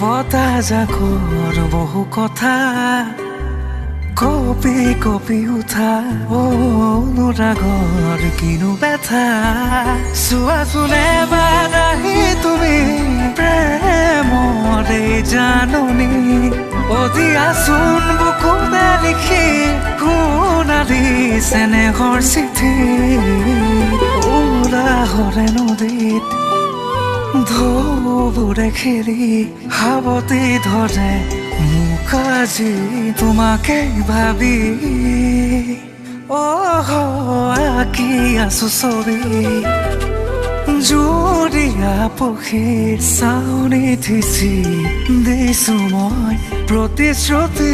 বতাহ জাকৰ বহু কথা কপি কপি উঠা অনুৰাগৰ কিনো ব্যথা চোৱাচোনে বাৰাহি তুমি প্ৰেমৰে জাননী অদিয়াচোন বুকুতে লিখি সোণালী চেনেহৰ চিঠি উৰাহৰে নদীত ঢৌবোৰে খেলি সাৱটি ধৰে মোক আজি তোমাকে ভাবি আঁকি আছো ছবি জুৰীয়া পক্ষীৰ চাউনি ঠিচি দিছো মই প্ৰতিশ্ৰুতি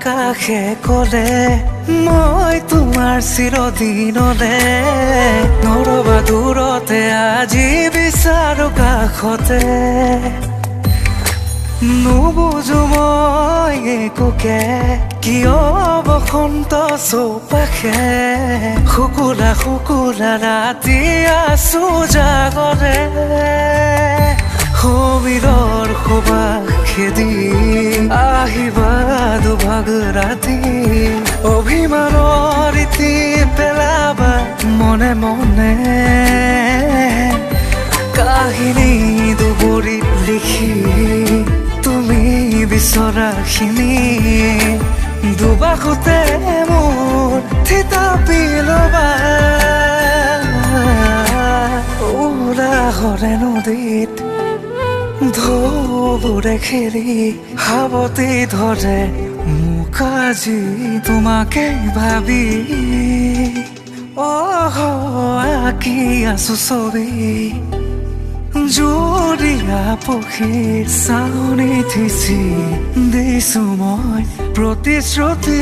আকাশে ক'লে মই তোমাৰ চিৰদিনলে নৰবা দূৰতে আজি বিচাৰো কাষতে নুবুজো মই একোকে কিয় বসন্ত চৌপাশে শুকুলা শুকুলা ৰাতি আছো জাগৰে সমীৰৰ সুবাস খেদি আহিবা দুভাগ ৰাতি অভিমানৰ ইতি পেলাবা মনে মনে কাহিনী দুবৰিত লিখি তুমি বিচৰাখিনি দুবাসুতে মোৰ থিতাপি ল'বা উৰাহৰে নদীত ঢৌবোৰে খেলি সাৱটি ধৰে মোক আজি তোমাকে ভাবি আঁকি আছো ছবি জুৰীয়া পক্ষীৰ চাউনি ঠিচি দিছো মই প্ৰতিশ্ৰুতি